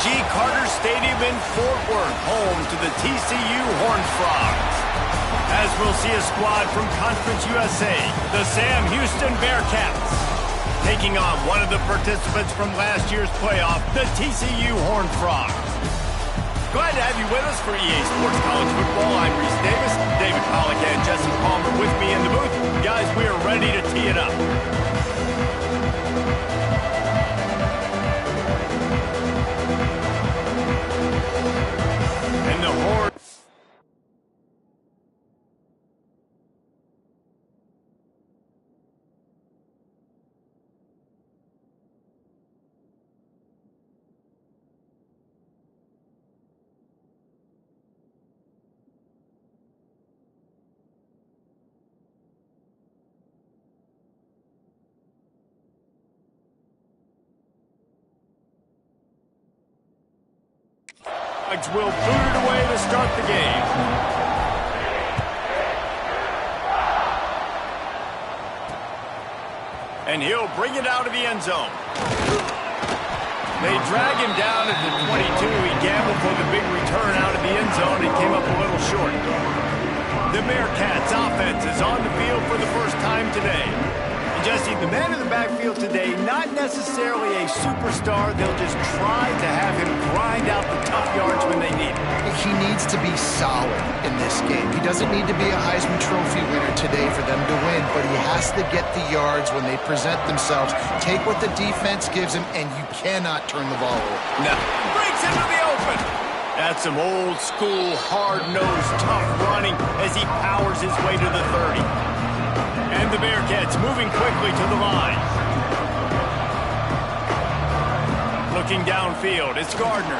G. Carter Stadium in Fort Worth, home to the TCU Horned Frogs. As we'll see a squad from Conference USA, the Sam Houston Bearcats, taking on one of the participants from last year's playoff, the TCU Horned Frogs. Glad to have you with us for EA Sports College Football. I'm Reese Davis, David Pollack and Jesse Palmer with me in the booth. Guys, we are ready to tee it up. And the Horned will boot it away to start the game. And he'll bring it out of the end zone. They drag him down at the 22. He gambled for the big return out of the end zone and came up a little short. The Bearcats offense is on the field for the first time today. Jesse, the man in the backfield today, not necessarily a superstar. They'll just try to have him grind out the tough yards when they need it. He needs to be solid in this game. He doesn't need to be a Heisman Trophy winner today for them to win, but he has to get the yards when they present themselves. Take what the defense gives him, and you cannot turn the ball over. No. Breaks into the open. That's some old-school, hard-nosed, tough running as he powers his way to the 30. And the Bearcats moving quickly to the line. Looking downfield, it's Gardner.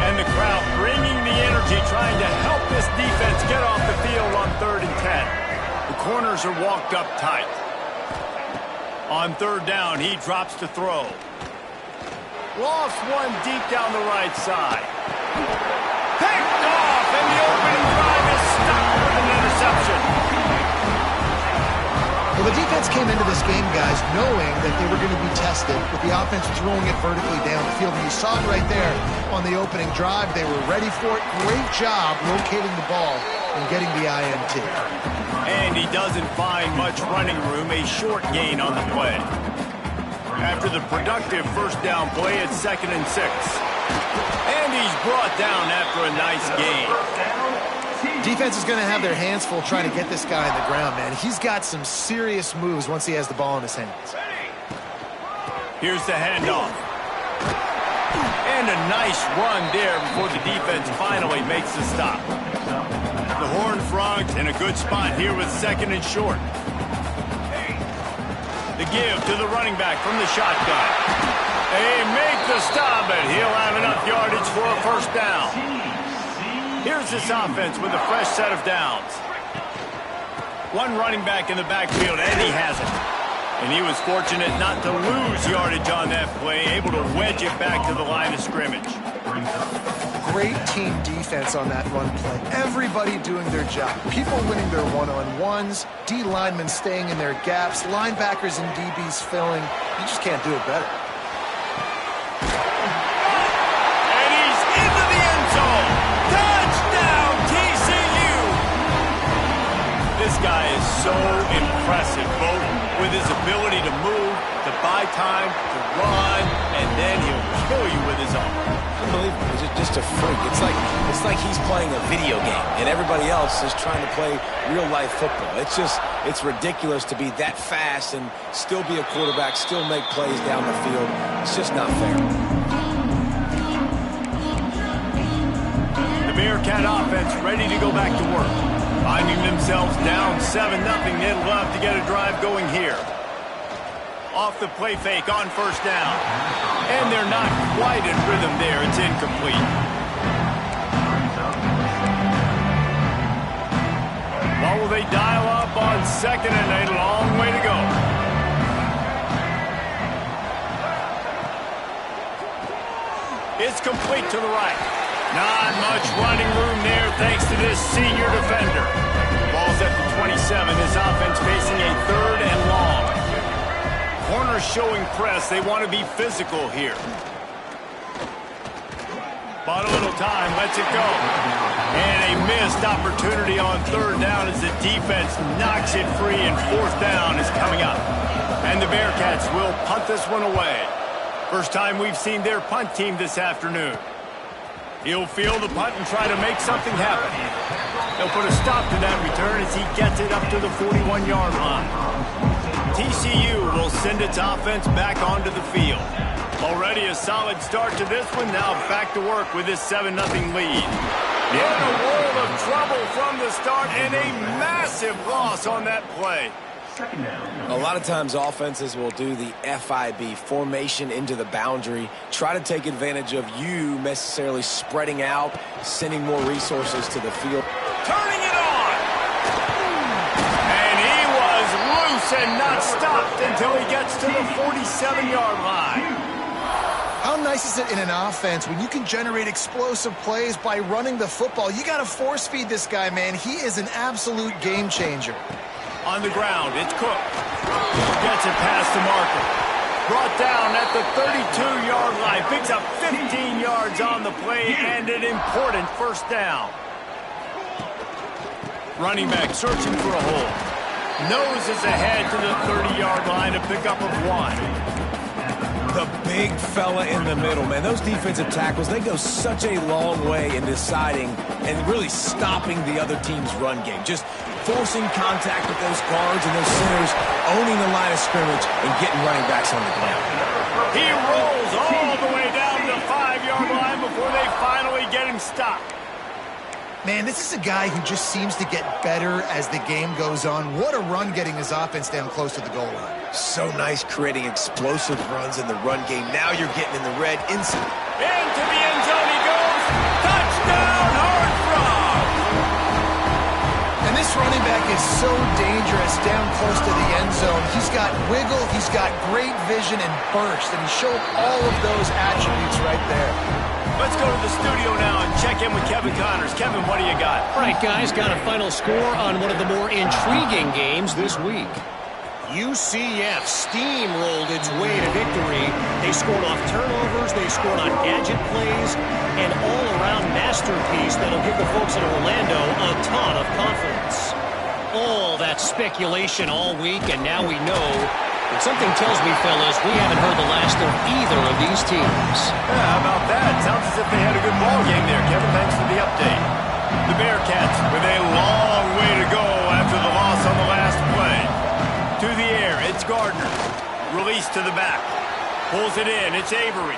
And the crowd bringing the energy, trying to help this defense get off the field on 3rd and 10. The corners are walked up tight. On 3rd down, he drops to throw. Lost one deep down the right side. Picked off, and the opening drive is stopped with an interception. Well, the defense came into this game, guys, knowing that they were going to be tested with the offense throwing it vertically down the field. And you saw it right there on the opening drive. They were ready for it. Great job locating the ball and getting the INT. And he doesn't find much running room, a short gain on the play. After the productive first down play, it's 2nd and 6. And he's brought down after a nice gain. Defense is going to have their hands full trying to get this guy on the ground, man. He's got some serious moves once he has the ball in his hands. Here's the handoff. And a nice run there before the defense finally makes the stop. The Horned Frogs in a good spot here with 2nd and short. The give to the running back from the shotgun. They make the stop, and he'll have enough yardage for a first down. Here's this offense with a fresh set of downs. One running back in the backfield, and he has it. And he was fortunate not to lose yardage on that play, able to wedge it back to the line of scrimmage. Great team defense on that run play. Everybody doing their job. People winning their one-on-ones, D linemen staying in their gaps, linebackers and DBs filling. You just can't do it better. And he's into the end zone. Touchdown, TCU! This guy is so impressive, both with his ability to move, to buy time, to run, and then he'll kill you with his arm. Unbelievable. He's just a freak. It's like he's playing a video game, and everybody else is trying to play real-life football. It's ridiculous to be that fast and still be a quarterback, still make plays down the field. It's just not fair. The Bearcat offense ready to go back to work. Finding themselves down 7-0, they'd love to get a drive going here. Off the play fake on first down. And they're not quite in rhythm there. It's incomplete. What will they dial up on 2nd and a long way to go? It's complete to the right. Not much running room there thanks to this senior defender. Ball's at the 27. This offense facing a 3rd showing press. They want to be physical here. Bought a little time, lets it go. And a missed opportunity on third down as the defense knocks it free, and fourth down is coming up. And the Bearcats will punt this one away. First time we've seen their punt team this afternoon. He'll field the punt and try to make something happen. He'll put a stop to that return as he gets it up to the 41-yard line. TCU will send its offense back onto the field. Already a solid start to this one. Now back to work with this 7-0 lead. In a world of trouble from the start, and a massive loss on that play. A lot of times offenses will do the FIB, formation into the boundary, try to take advantage of you necessarily spreading out, sending more resources to the field. Turning it on! And he was loose and not stopped until he gets to the 47-yard line. How nice is it in an offense when you can generate explosive plays by running the football? You got to force feed this guy, man. He is an absolute game changer. On the ground, it's Cook. Gets it past the marker. Brought down at the 32-yard line. Picks up 15 yards on the play and an important first down. Running back searching for a hole. Noses ahead to the 30-yard line, a pickup of 1. The big fella in the middle, man. Those defensive tackles, they go such a long way in deciding and really stopping the other team's run game. Just forcing contact with those guards and those centers, owning the line of scrimmage, and getting running backs on the ground. He rolls all the way down the 5-yard line before they finally get him stopped. Man, this is a guy who just seems to get better as the game goes on. What a run getting his offense down close to the goal line. So nice creating explosive runs in the run game. Now you're getting in the red inside. Into the end zone he goes. Touchdown, Horned Frogs! And this running back is so dangerous down close to the end zone. He's got wiggle, he's got great vision and burst, and he showed all of those attributes right there. Let's go to the studio now and check in with Kevin Connors. Kevin, what do you got? All right, guys, got a final score on one of the more intriguing games this week. UCF steamrolled its way to victory. They scored off turnovers, they scored on gadget plays, an all-around masterpiece that'll give the folks in Orlando a ton of confidence. All that speculation all week, and now we know. But something tells me, fellas, we haven't heard the last of either of these teams. Yeah, how about that? Sounds as if they had a good ball game there. Kevin, thanks for the update. The Bearcats with a long way to go after the loss on the last play. To the air, it's Gardner. Release to the back. Pulls it in, it's Avery.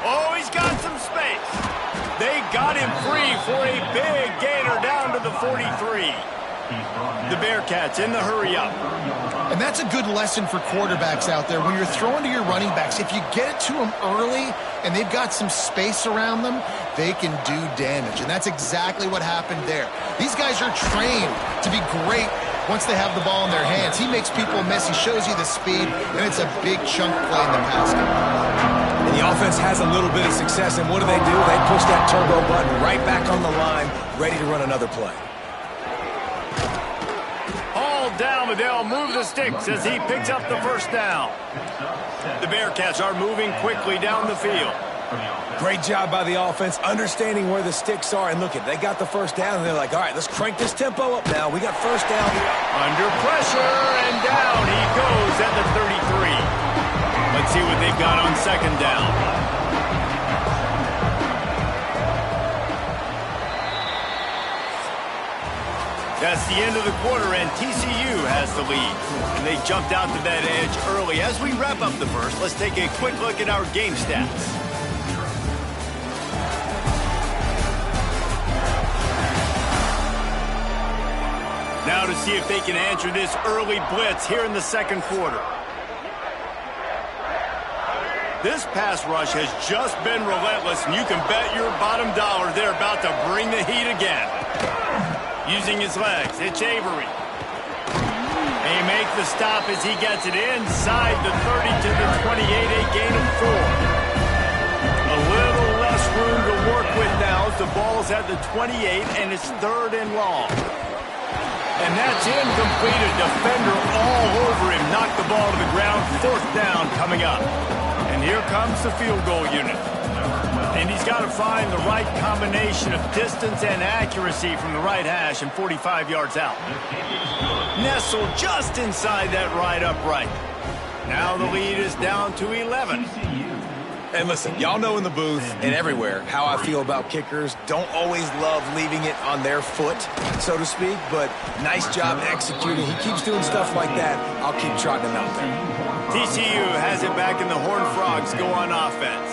Oh, he's got some space. They got him free for a big gainer down to the 43. The Bearcats in the hurry-up. And that's a good lesson for quarterbacks out there. When you're throwing to your running backs, if you get it to them early and they've got some space around them, they can do damage. And that's exactly what happened there. These guys are trained to be great once they have the ball in their hands. He makes people miss. He shows you the speed, and it's a big chunk play in the pass game. And the offense has a little bit of success, and what do? They push that turbo button right back on the line, ready to run another play. Down, but they'll move the sticks as he picks up the first down. The Bearcats are moving quickly down the field. Great job by the offense, understanding where the sticks are. And look, they got the first down, and they're like, all right, let's crank this tempo up now. We got first down. Under pressure, and down he goes at the 33. Let's see what they've got on second down. That's the end of the quarter, and TCU has the lead. And they jumped out to that edge early. As we wrap up the first, let's take a quick look at our game stats. Now to see if they can answer this early blitz here in the second quarter. This pass rush has just been relentless, and you can bet your bottom dollar they're about to bring the heat again. Using his legs, it's Avery. They make the stop as he gets it inside the 30 to the 28, a gain of 4. A little less room to work with now as the ball's at the 28, and it's third and long. And that's incomplete. A defender all over him. Knocked the ball to the ground. Fourth down coming. comes the field goal unit. And he's got to find the right combination of distance and accuracy from the right hash and 45 yards out. Nestled just inside that right upright. Now the lead is down to 11. And listen, y'all know in the booth and everywhere how I feel about kickers. Don't always love leaving it on their foot, so to speak, but nice job executing. He keeps doing stuff like that. I'll keep trotting him out there. TCU has it back and the Horned Frogs go on offense.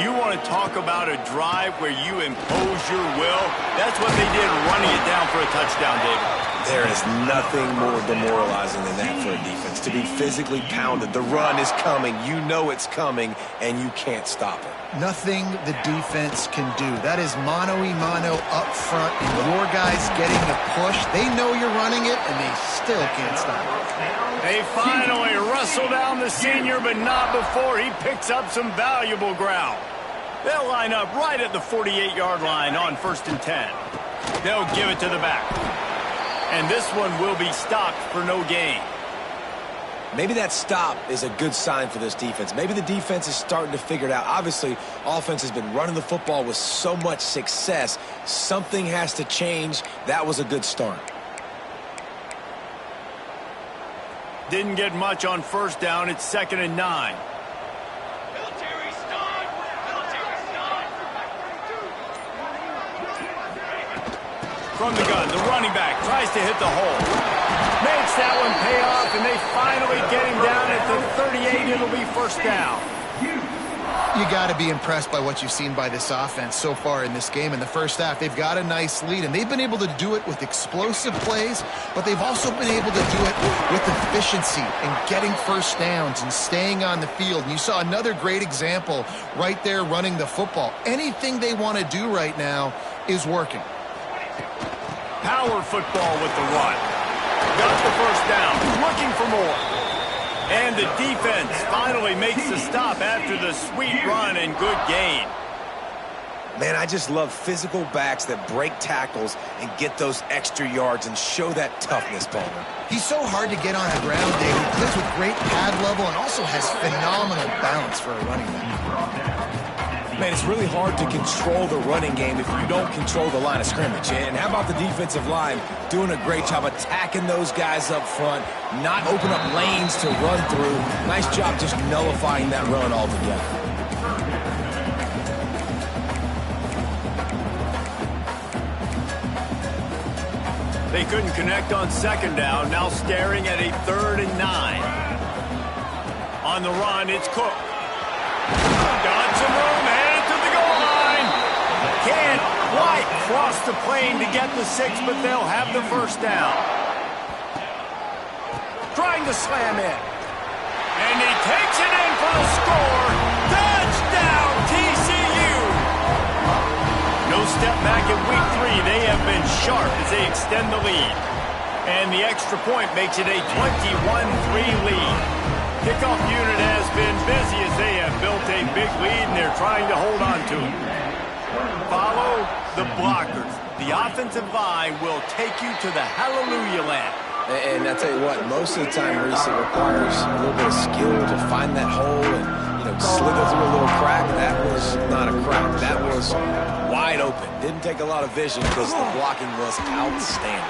You want to talk about a drive where you impose your will? That's what they did, running it down for a touchdown, David. There is nothing more demoralizing than that for a defense, to be physically pounded. The run is coming. You know it's coming, and you can't stop it. Nothing the defense can do. That is mano-a-mano up front, and your guys getting the push. They know you're running it, and they still can't stop it. They finally wrestle down the senior, but not before he picks up some valuable ground. They'll line up right at the 48-yard line on 1st and 10. They'll give it to the back. And this one will be stopped for no gain. Maybe that stop is a good sign for this defense. Maybe the defense is starting to figure it out. Obviously, offense has been running the football with so much success. Something has to change. That was a good start. Didn't get much on 1st down. It's 2nd and 9. From the gun, the running back tries to hit the hole. Makes that one pay off, and they finally get him down at the 38. It'll be 1st down. You got to be impressed by what you've seen by this offense so far in this game. In the first half, they've got a nice lead, and they've been able to do it with explosive plays, but they've also been able to do it with efficiency and getting 1st downs and staying on the field. And you saw another great example right there running the football. Anything they want to do right now is working. Power football with the run. Got the 1st down. Looking for more. And the defense finally makes the stop after the sweet run and good gain. Man, I just love physical backs that break tackles and get those extra yards and show that toughness, Bowman. He's so hard to get on the ground, David. He plays with great pad level and also has phenomenal balance for a running back. Man, it's really hard to control the running game if you don't control the line of scrimmage. And how about the defensive line doing a great job attacking those guys up front, not open up lanes to run through. Nice job just nullifying that run altogether. They couldn't connect on 2nd down, now staring at a 3rd and 9. On the run, it's Cook. Got some room, headed to the goal line. Can't quite cross the plane to get the 6, but they'll have the 1st down. Trying to slam in. And he takes it in for the score. Touchdown, TCU! No step back in week 3. They have been sharp as they extend the lead. And the extra point makes it a 21-3 lead. Kickoff unit has been busy as they have built a big lead, and they're trying to hold on to it. Follow the blockers. The offensive line will take you to the hallelujah land. And I tell you what, most of the time, Reese, it requires a little bit of skill to find that hole and, slither through a little crack. That was not a crack. That was wide open. Didn't take a lot of vision because the blocking was outstanding.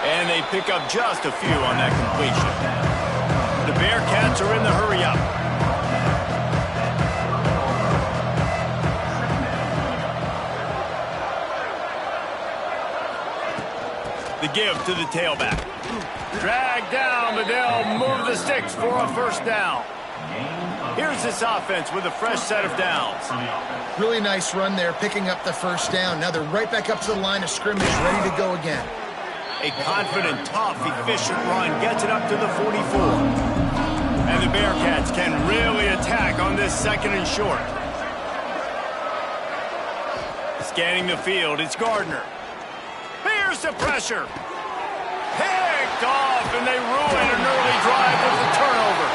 And they pick up just a few on that completion. The Bearcats are in the hurry-up. The give to the tailback. Drag down, but they'll move the sticks for a 1st down. Here's this offense with a fresh set of downs. Really nice run there, picking up the 1st down. Now they're right back up to the line of scrimmage, ready to go again. A confident, tough, efficient run gets it up to the 44. And the Bearcats can really attack on this 2nd and short. Scanning the field, it's Gardner. Here's the pressure. Picked off, and they ruin an early drive with the turnover.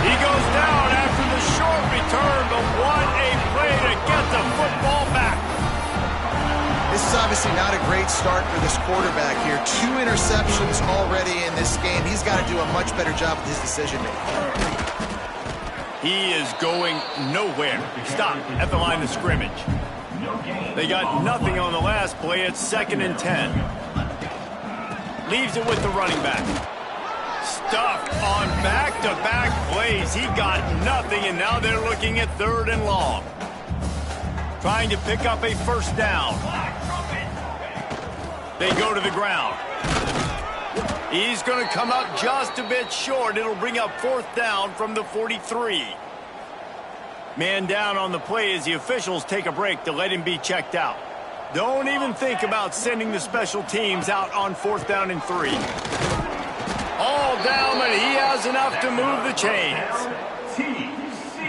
He goes down after the short return, but what a play to get the football back. This is obviously not a great start for this quarterback here. 2 interceptions already in this game. He's got to do a much better job with his decision-making. He is going nowhere. Stop at the line of scrimmage. They got nothing on the last play. It's 2nd and 10. Leaves it with the running back. Stuffed on back-to-back plays. He got nothing, and now they're looking at 3rd and long. Trying to pick up a first down. They go to the ground. He's going to come up just a bit short. It'll bring up 4th down from the 43. Man down on the play as the officials take a break to let him be checked out. Don't even think about sending the special teams out on 4th down and 3. All down, but he has enough to move the chains.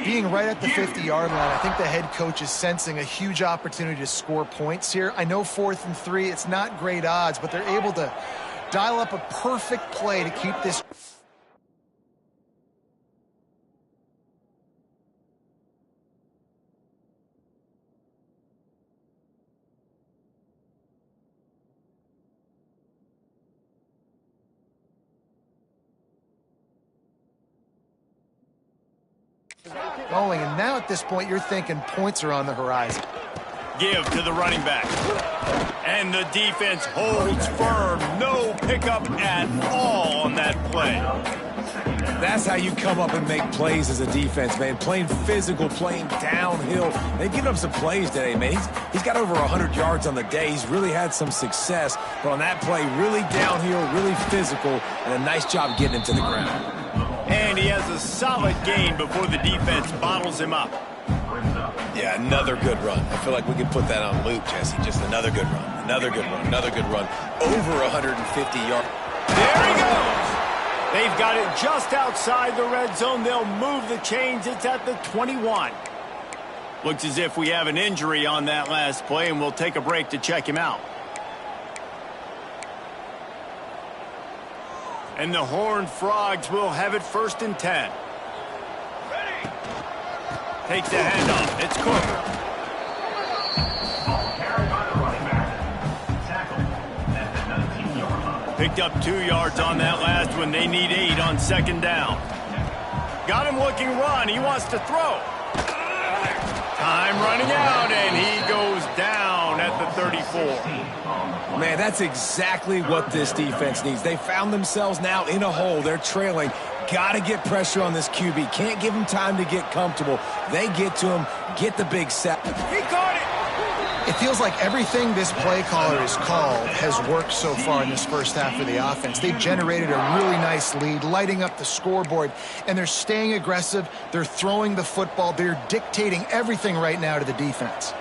Being right at the 50-yard line, I think the head coach is sensing a huge opportunity to score points here. I know 4th and 3, it's not great odds, but they're able to dial up a perfect play to keep this. Going, and now at this point you're thinking points are on the horizon. Give to the running back. And the defense holds firm. No pickup at all on that play. That's how you come up and make plays as a defense, man. Playing physical, playing downhill. They've given up some plays today, man. He's got over 100 yards on the day. He's really had some success. But on that play, really downhill, really physical, and a nice job getting him to the ground. And he has a solid gain before the defense bottles him up. Yeah, another good run. I feel like we could put that on loop, Jesse. Just another good run, another good run, another good run. Over 150 yards. There he goes. They've got it just outside the red zone. They'll move the chains. It's at the 21. Looks as if we have an injury on that last play, and we'll take a break to check him out. And the Horned Frogs will have it 1st and 10. Takes the handoff. It's Cook. Picked up 2 yards on that last one. They need 8 on 2nd down. Got him looking run. He wants to throw. Time running out, and he goes down at the 34. Man, that's exactly what this defense needs. They found themselves now in a hole. They're trailing. Got to get pressure on this QB. Can't give him time to get comfortable. They get to him, get the big sack. He caught it. It feels like everything this play caller has called has worked so far in this first half of the offense. They've generated a really nice lead, lighting up the scoreboard, and they're staying aggressive. They're throwing the football. They're dictating everything right now to the defense.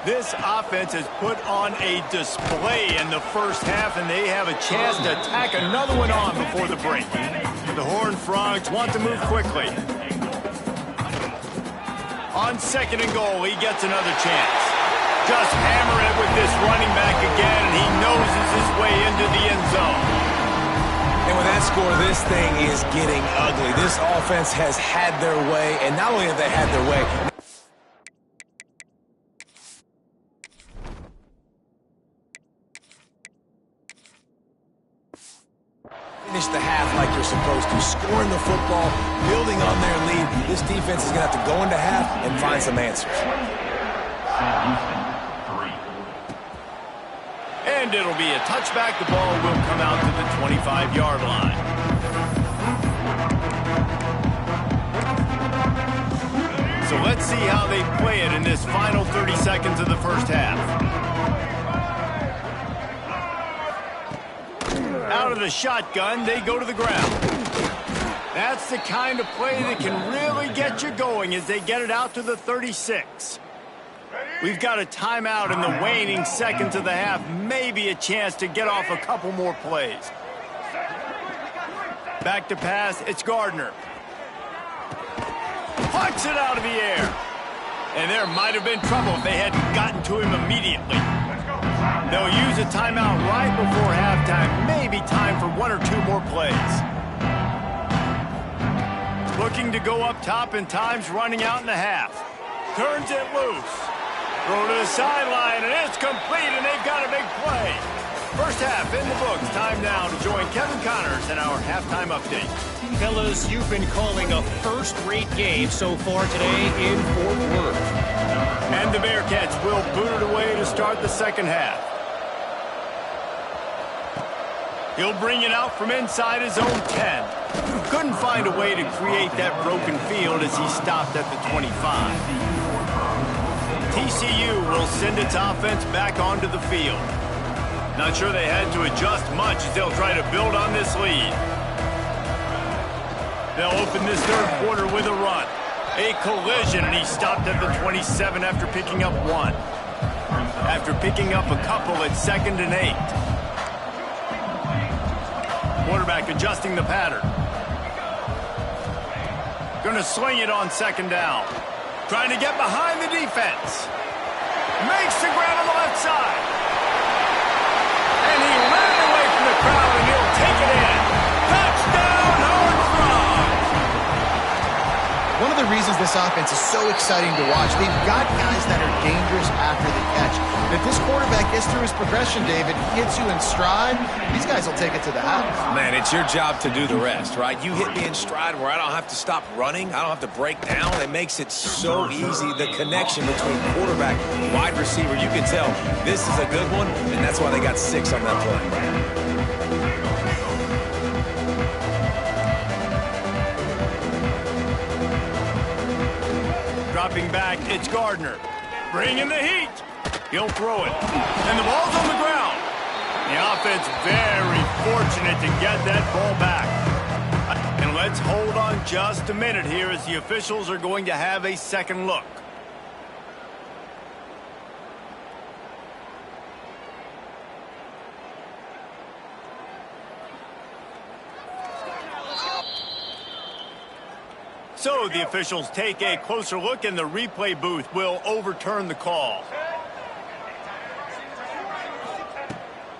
This offense has put on a display in the first half, and they have a chance to tack another one on before the break. The Horned Frogs want to move quickly. On 2nd and goal, he gets another chance. Just hammer it with this running back again, and he noses his way into the end zone. And with that score, this thing is getting ugly. This offense has had their way, and not only have they had their way, finish the half like you're supposed to, scoring the football, building on their lead. This defense is going to have to go into half and find some answers. And it'll be a touchback. The ball will come out to the 25-yard line. So let's see how they play it in this final 30 seconds of the first half. Out of the shotgun, they go to the ground. That's the kind of play that can really get you going as they get it out to the 36. We've got a timeout in the waning seconds of the half. Maybe a chance to get off a couple more plays. Back to pass, it's Gardner. Punts it out of the air. And there might have been trouble if they hadn't gotten to him immediately. They'll use a timeout right before halftime. Maybe time for 1 or 2 more plays. Looking to go up top, and time's running out in the half. Turns it loose. Throw to the sideline, and it's complete, and they've got a big play. First half in the books. Time now to join Kevin Connors in our halftime update. Fellas, you've been calling a first-rate game so far today in Fort Worth. And the Bearcats will boot it away to start the second half. He'll bring it out from inside his own 10. Couldn't find a way to create that broken field as he stopped at the 25. TCU will send its offense back onto the field. Not sure they had to adjust much as they'll try to build on this lead. They'll open this third quarter with a run. A collision, and he stopped at the 27 after picking up one. After picking up a couple at 2nd and 8. Quarterback adjusting the pattern. Going to sling it on 2nd down. Trying to get behind the defense. Makes the grab on the left side. And he ran away from the crowd, and he'll take it in. Touchdown, Horned Frogs! One of the reasons this offense is so exciting to watch, they've got guys that are dangerous after the catch. And if this quarterback gets through his progression, David, hits you in stride, these guys will take it to the house. Man, it's your job to do the rest, right? You hit me in stride where I don't have to stop running. I don't have to break down. It makes it so easy. The connection between quarterback and wide receiver, you can tell this is a good one, and that's why they got 6 on that play. Dropping back, it's Gardner. Bringing the heat. He'll throw it. And the ball's on the ground. The offense very fortunate to get that ball back. And let's hold on just a minute here as the officials are going to have a second look. So the officials take a closer look, and the replay booth will overturn the call.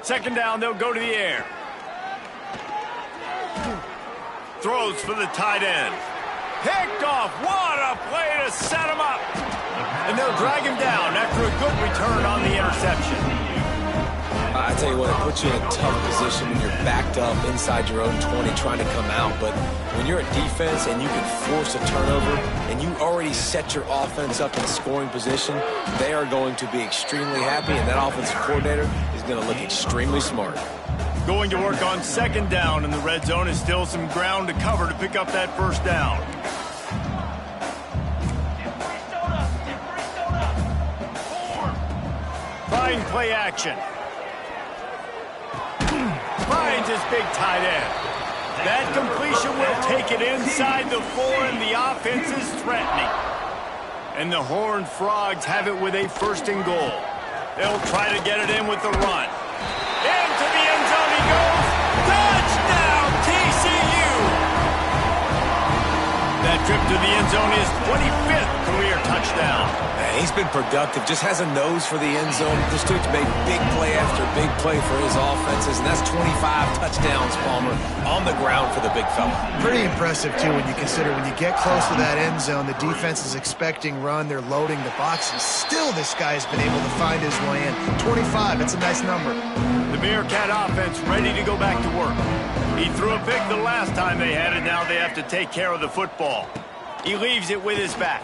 2nd down, they'll go to the air. Throws for the tight end. Picked off. What a play to set him up. And they'll drag him down after a good return on the interception. I tell you what, it puts you in a tough position when you're backed up inside your own 20 trying to come out. But when you're a defense and you can force a turnover and you already set your offense up in scoring position, they are going to be extremely happy, and that offensive coordinator is going to look extremely smart. Going to work on 2nd down, and the red zone is still some ground to cover to pick up that 1st down. Trying play action. Finds his big tight end. That completion will take it inside the 4, and the offense is threatening. And the Horned Frogs have it with a 1st and goal. They'll try to get it in with the run. Into the end zone he goes. Touchdown, TCU! That trip to the end zone is 25th career touchdown. Man, he's been productive, just has a nose for the end zone. This dude's made big play after big play for his offenses, and that's 25 touchdowns, Palmer, on the ground for the big fella. Pretty impressive, too, when you consider when you get close to that end zone, the defense is expecting run, they're loading the box, and still this guy's been able to find his way in. 25, that's a nice number. The Bearcat offense ready to go back to work. He threw a pick the last time they had it. Now they have to take care of the football. He leaves it with his back.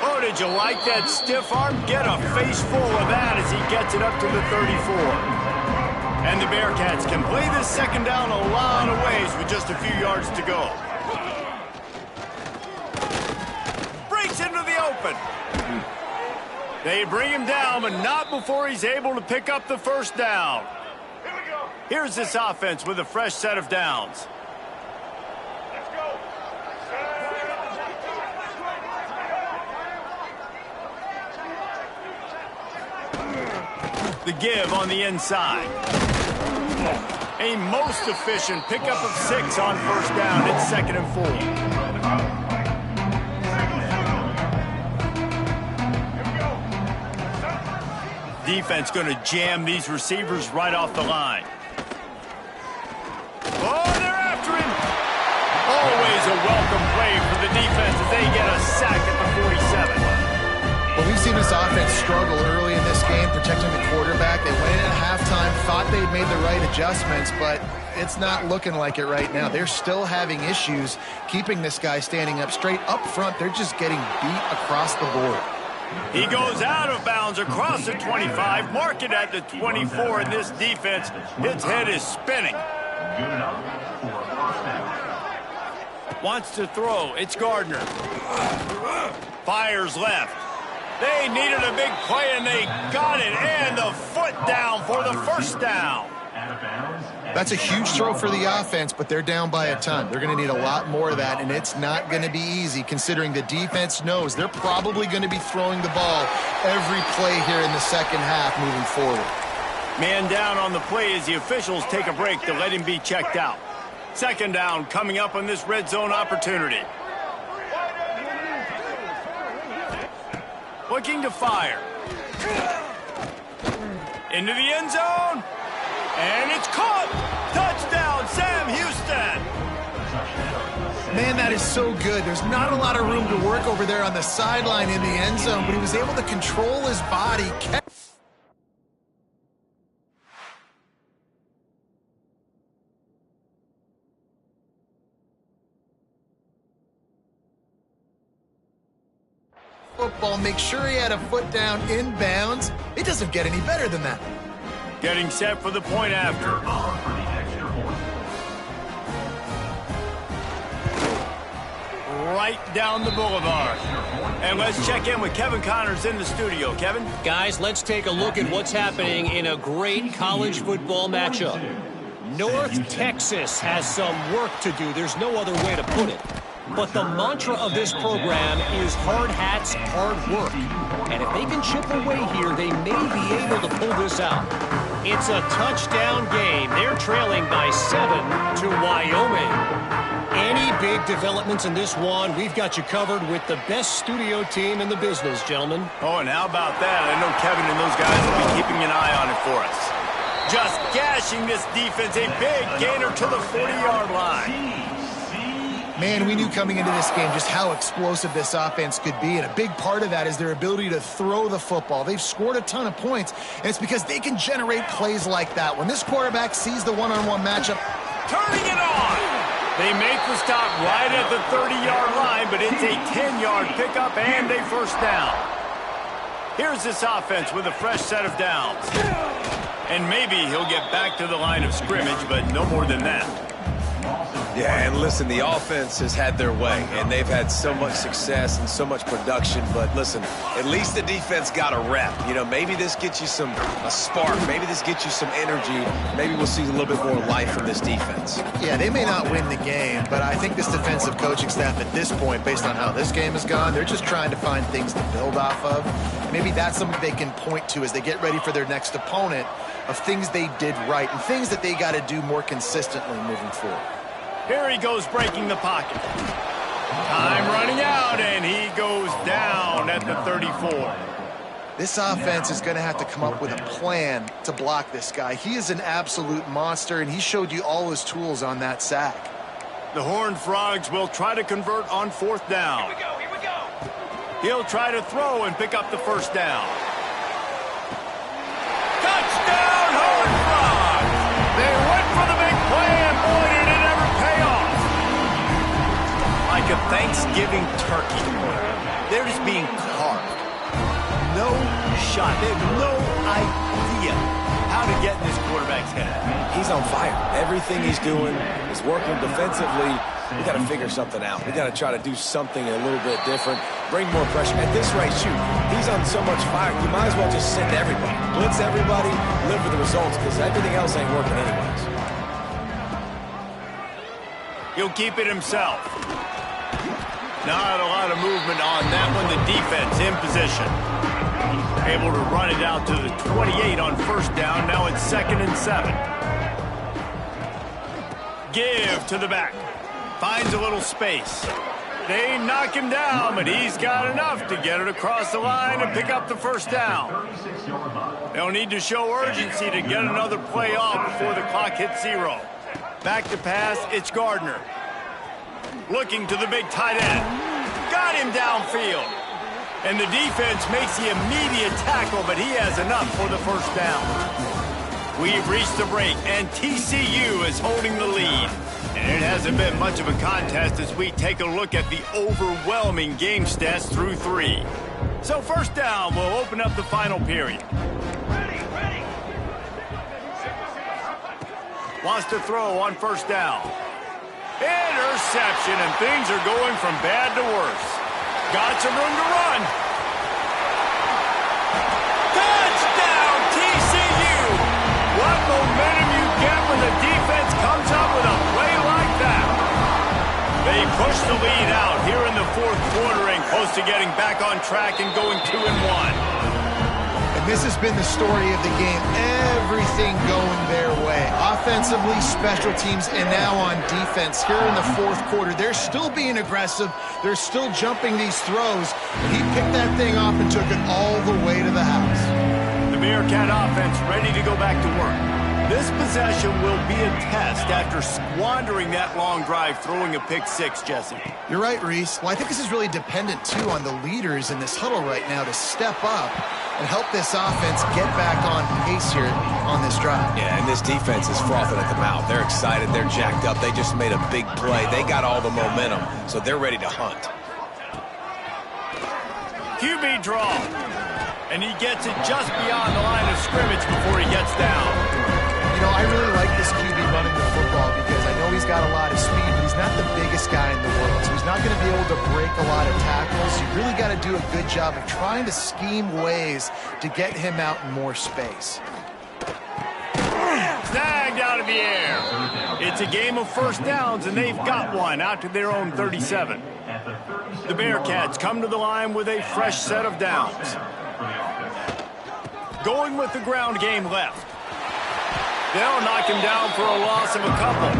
Oh, did you like that stiff arm? Get a face full of that as he gets it up to the 34. And the Bearcats can play this 2nd down a lot of ways with just a few yards to go. Breaks into the open. They bring him down, but not before he's able to pick up the 1st down. Here's this offense with a fresh set of downs. The give on the inside. A most efficient pickup of 6 on 1st down. It's 2nd and 4. Defense going to jam these receivers right off the line. Oh, they're after him. Always a welcome play for the defense as they get a sack at the 47. Well, we've seen this offense struggle early in this game, protecting the quarterback. They went in at halftime, thought they'd made the right adjustments, but it's not looking like it right now. They're still having issues keeping this guy standing up straight. Up front, they're just getting beat across the board. He goes out of bounds across the 25, mark it at the 24, and this defense, its head is spinning. Wants to throw. It's Gardner. Fires left. They needed a big play, and they got it. And the foot down for the first down. That's a huge throw for the offense, but they're down by a ton. They're going to need a lot more of that, and it's not going to be easy considering the defense knows they're probably going to be throwing the ball every play here in the second half moving forward. Man down on the play as the officials take a break to let him be checked out. Second down coming up on this red zone opportunity. Looking to fire. Into the end zone. And it's caught. Touchdown, Sam Houston. Man, that is so good. There's not a lot of room to work over there on the sideline in the end zone, but he was able to control his body. Football, make sure he had a foot down inbounds. It doesn't get any better than that. Getting set for the point after. Right down the boulevard. And let's check in with Kevin Connors in the studio. Kevin? Guys, let's take a look at what's happening in a great college football matchup. North Texas has some work to do. There's no other way to put it. But the mantra of this program is hard hats, hard work. And if they can chip away here, they may be able to pull this out. It's a touchdown game. They're trailing by 7 to Wyoming. Any big developments in this one, we've got you covered with the best studio team in the business, gentlemen. Oh, and how about that? I know Kevin and those guys will be keeping an eye on it for us. Just gashing this defense, a big gainer to the 40-yard line. Man, we knew coming into this game just how explosive this offense could be, and a big part of that is their ability to throw the football. They've scored a ton of points, and it's because they can generate plays like that. When this quarterback sees the one-on-one matchup, turning it on! They make the stop right at the 30-yard line, but it's a 10-yard pickup and a first down. Here's this offense with a fresh set of downs. And maybe he'll get back to the line of scrimmage, but no more than that. Yeah, and listen, the offense has had their way, and they've had so much success and so much production. But listen, at least the defense got a rep. You know, maybe this gets you a spark. Maybe this gets you some energy. Maybe we'll see a little bit more life from this defense. Yeah, they may not win the game, but I think this defensive coaching staff at this point, based on how this game has gone, they're just trying to find things to build off of. Maybe that's something they can point to as they get ready for their next opponent of things they did right and things that they got to do more consistently moving forward. Here he goes breaking the pocket. Time running out, and he goes down at the 34. This offense is going to have to come up with a plan to block this guy. He is an absolute monster, and he showed you all his tools on that sack. The Horned Frogs will try to convert on fourth down. Here we go. He'll try to throw and pick up the first down. Touchdown, Horned Frogs! They went for the big play, and boy, did it ever pay off. Like a Thanksgiving turkey. They're just being carved. No shot. They have no idea how to get in this quarterback's head. He's on fire. Everything he's doing is working defensively. We got to figure something out. We got to try to do something a little bit different. Bring more pressure. At this rate, shoot, he's on so much fire, you might as well just send everybody. Blitz everybody, live with the results, because everything else ain't working anyways. He'll keep it himself. Not a lot of movement on that one. The defense in position. Able to run it out to the 28 on first down. Now it's 2nd and 7. Give to the back. Finds a little space. They knock him down, but he's got enough to get it across the line and pick up the first down. They'll need to show urgency to get another play off before the clock hits 0. Back to pass, it's Gardner. Looking to the big tight end. Got him downfield. And the defense makes the immediate tackle, but he has enough for the first down. We've reached the break, and TCU is holding the lead. And it hasn't been much of a contest as we take a look at the overwhelming game stats through 3. So first down, we'll open up the final period. Wants to throw on first down. Interception, and things are going from bad to worse. Got some room to run. Touchdown, TCU! What momentum you get when the defense comes up with a play like that. They push the lead out here in the fourth quarter and close to getting back on track and going 2-1. And this has been the story of the game. Everything going their way. Offensively, special teams, and now on defense. Here in the fourth quarter, they're still being aggressive. They're still jumping these throws. And he picked that thing off and took it all the way to the house. The Bearcat offense ready to go back to work. This possession will be a test after squandering that long drive, throwing a pick 6, Jesse. You're right, Reese. Well, I think this is really dependent, too, on the leaders in this huddle right now to step up and help this offense get back on pace here on this drive. Yeah, and this defense is frothing at the mouth. They're excited. They're jacked up. They just made a big play. They got all the momentum, so they're ready to hunt. QB draw. And he gets it just beyond the line of scrimmage before he gets down. You know, I really like this QB running the football because I know he's got a lot of speed, but he's not the biggest guy in the world, so he's not going to be able to break a lot of tackles. You really got to do a good job of trying to scheme ways to get him out in more space. Snagged out of the air. It's a game of first downs, and they've got one out to their own 37. The Bearcats come to the line with a fresh set of downs. Going with the ground game left. They'll knock him down for a loss of a couple.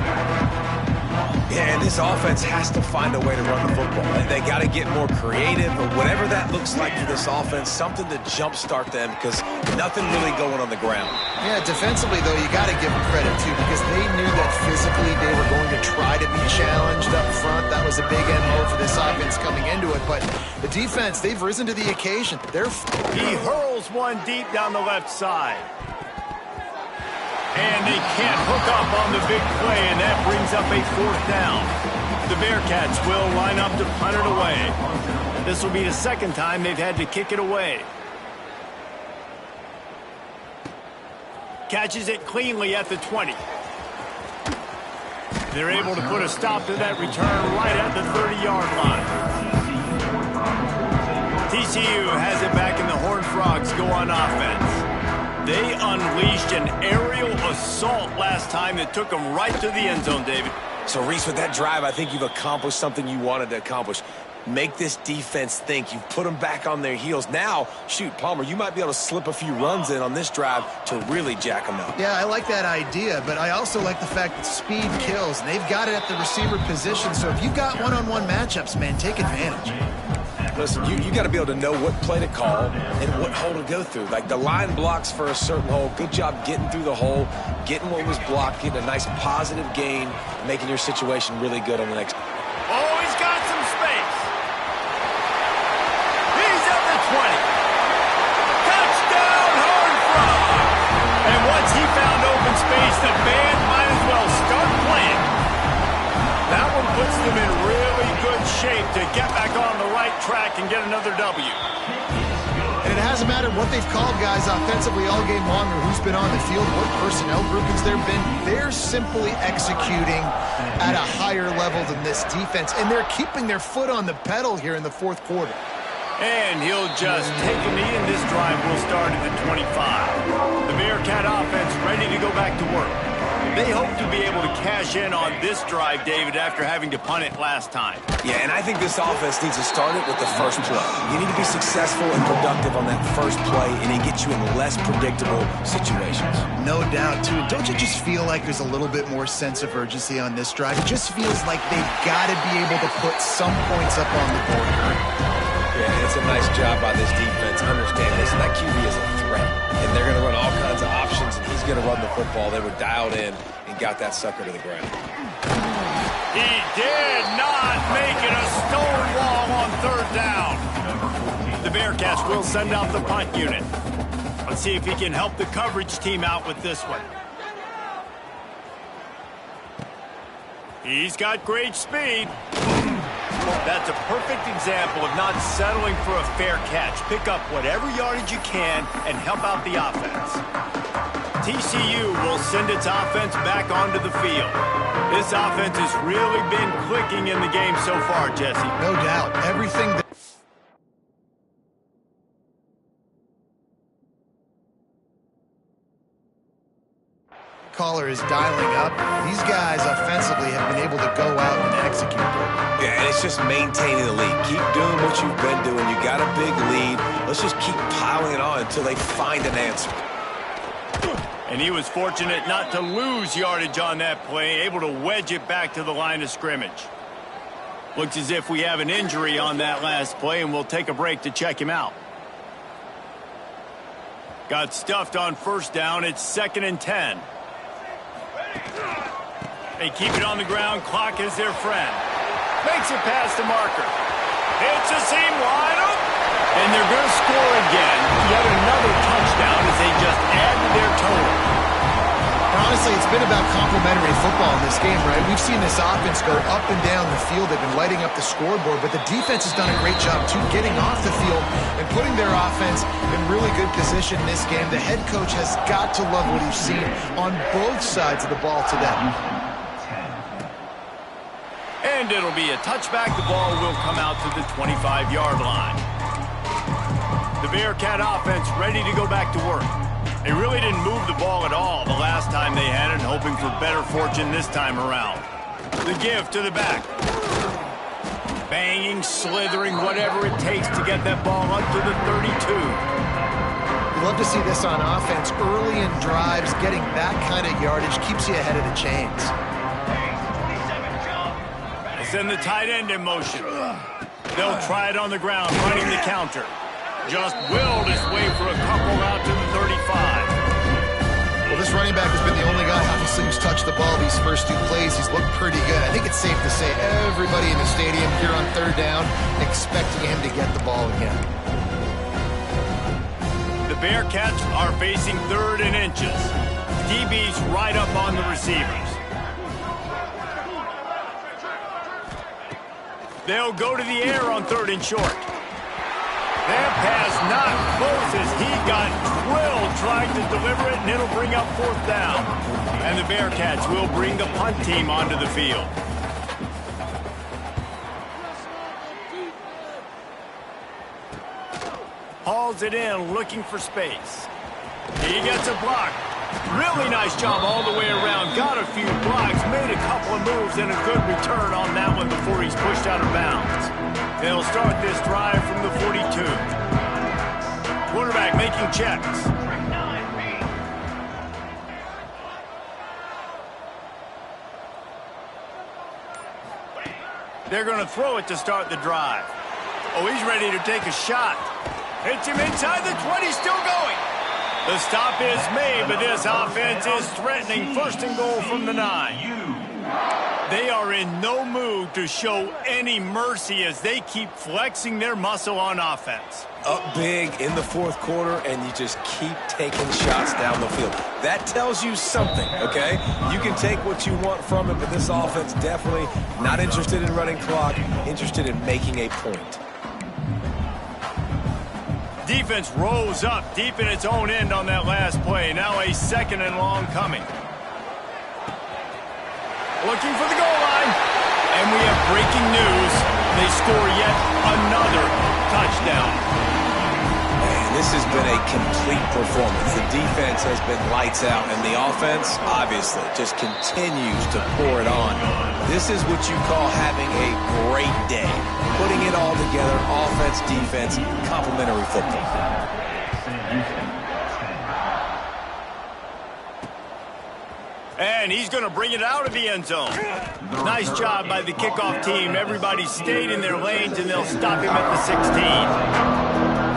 Yeah, and this offense has to find a way to run the football. They got to get more creative, or whatever that looks like for this offense, something to jumpstart them, because nothing really going on the ground. Yeah, defensively, though, you got to give them credit, too, because they knew that physically they were going to try to be challenged up front. That was a big MO for this offense coming into it, but the defense, they've risen to the occasion. He hurls one deep down the left side. And they can't hook up on the big play, and that brings up a fourth down. The Bearcats will line up to punt it away. This will be the second time they've had to kick it away. Catches it cleanly at the 20. They're able to put a stop to that return right at the 30-yard line. TCU has it back, and the Horned Frogs go on offense. They unleashed an aerial assault last time that took them right to the end zone, David. So, Reese, with that drive, I think you've accomplished something you wanted to accomplish. Make this defense think. You've put them back on their heels. Now, shoot, Palmer, you might be able to slip a few runs in on this drive to really jack them up. Yeah, I like that idea, but I also like the fact that speed kills. And they've got it at the receiver position, so if you've got one-on-one matchups, man, take advantage. Listen, you got to be able to know what play to call and what hole to go through. Like, the line blocks for a certain hole. Good job getting through the hole, getting what was blocked, getting a nice positive gain, making your situation really good on the next. Oh, he's got some space. He's at the 20. Touchdown, Horned Frog. And once he found open space, the band might as well start playing. That one puts them in really good shape to get back on the right track and get another W. And it hasn't mattered what they've called, guys, offensively all game long, or who's been on the field, what personnel groupings there have been. They're simply executing at a higher level than this defense, and they're keeping their foot on the pedal here in the fourth quarter. And he'll just take a knee, and this drive will start at the 25. The Bearcat offense ready to go back to work. They hope to be able to cash in on this drive, David, after having to punt it last time. Yeah, and I think this offense needs to start it with the first play. You need to be successful and productive on that first play, and it gets you in less predictable situations. No doubt, too. Don't you just feel like there's a little bit more sense of urgency on this drive? It just feels like they've got to be able to put some points up on the board. Yeah, it's a nice job by this defense. Understand this, that QB is a threat, and they're going to run all kinds of options, and he's going to run the football. They were dialed in and got that sucker to the ground. He did not make it a stone wall on third down. The Bearcats will send out the punt unit. Let's see if he can help the coverage team out with this one. He's got great speed. That's a perfect example of not settling for a fair catch. Pick up whatever yardage you can and help out the offense. TCU will send its offense back onto the field. This offense has really been clicking in the game so far, Jesse. No doubt. Everything that caller is dialing up. These guys offensively have been able to go out and execute. Yeah, and it's just maintaining the lead. Keep doing what you've been doing. You got a big lead. Let's just keep piling it on until they find an answer. And he was fortunate not to lose yardage on that play, able to wedge it back to the line of scrimmage. Looks as if we have an injury on that last play, and we'll take a break to check him out. Got stuffed on first down. It's 2nd and 10. They keep it on the ground. Clock is their friend. Makes it past the marker. It's a seam wide open. And they're going to score again. Yet another touchdown as they just add to their total. Honestly, it's been about complementary football in this game, right? We've seen this offense go up and down the field. They've been lighting up the scoreboard, but the defense has done a great job, too, getting off the field and putting their offense in really good position in this game. The head coach has got to love what he's seen on both sides of the ball today. And it'll be a touchback. The ball will come out to the 25-yard line. The Bearcat offense ready to go back to work. They really didn't move the ball at all the last time they had it, hoping for better fortune this time around. The give to the back. Banging, slithering, whatever it takes to get that ball up to the 32. You love to see this on offense. Early in drives, getting that kind of yardage keeps you ahead of the chains. They send the tight end in motion. They'll try it on the ground, running the counter. Just willed his way for a couple out to the 35. Well, this running back has been the only guy, obviously, who's touched the ball these first 2 plays. He's looked pretty good. I think it's safe to say everybody in the stadium here on 3rd down expecting him to get the ball again. The Bearcats are facing 3rd and inches. DB's right up on the receivers. They'll go to the air on 3rd and short. That pass not close as he got drilled trying to deliver it, and it'll bring up 4th down. And the Bearcats will bring the punt team onto the field. Hauls it in, looking for space. He gets a block. Really nice job all the way around. Got a few blocks, made a couple of moves, and a good return on that one before he's pushed out of bounds. They'll start this drive from the 42. Quarterback making checks. They're going to throw it to start the drive. Oh, he's ready to take a shot. Hits him inside the 20, still going. The stop is made, but this offense is threatening. 1st and goal from the 9. They are in no mood to show any mercy as they keep flexing their muscle on offense. Up big in the 4th quarter, and you just keep taking shots down the field. That tells you something, okay? You can take what you want from it, but this offense definitely not interested in running clock, interested in making a point. Defense rose up deep in its own end on that last play. Now a 2nd and long coming. Looking for the goal line. And we have breaking news. They score yet another touchdown. Man, this has been a complete performance. The defense has been lights out, and the offense, obviously, just continues to pour it on. This is what you call having a great day. Putting it all together, offense, defense, complementary football. And he's going to bring it out of the end zone. Nice job by the kickoff team. Everybody stayed in their lanes, and they'll stop him at the 16.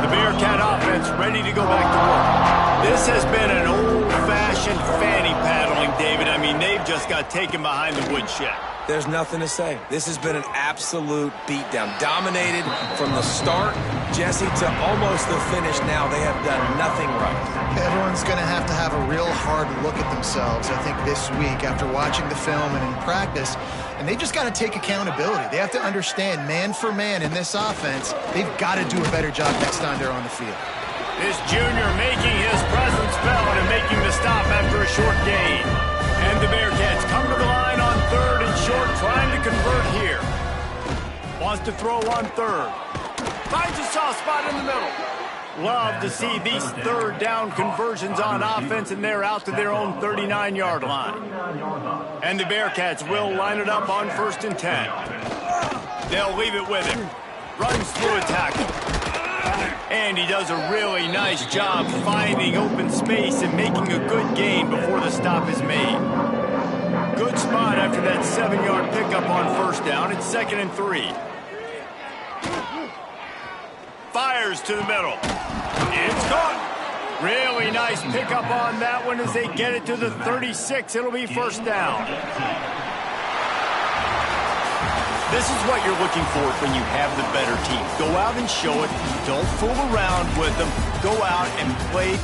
The Bearcat offense ready to go back to work. This has been an old-fashioned fanny paddling, David. I mean, they've just got taken behind the woodshed. There's nothing to say. This has been an absolute beatdown. Dominated from the start, Jesse, to almost the finish now. They have done nothing right. Everyone's going to have a real hard look at themselves, I think, this week after watching the film and in practice. And they just got to take accountability. They have to understand, man for man in this offense, they've got to do a better job next time they're on the field. This junior making his presence felt and making the stop after a short gain. And the Bearcats come to the line on 3rd and short, trying to convert here. Wants to throw on 3rd. Finds a soft spot in the middle. Love to see these 3rd down conversions on offense, and they're out to their own 39-yard line. And the Bearcats will line it up on 1st and 10. They'll leave it with him. Runs through a tackle. And he does a really nice job finding open space and making a good gain before the stop is made. Good spot after that 7-yard pickup on 1st down. It's 2nd and 3. Fires to the middle. It's caught. Really nice pickup on that one as they get it to the 36. It'll be 1st down. This is what you're looking for when you have the better team. Go out and show it. Don't fool around with them. Go out and play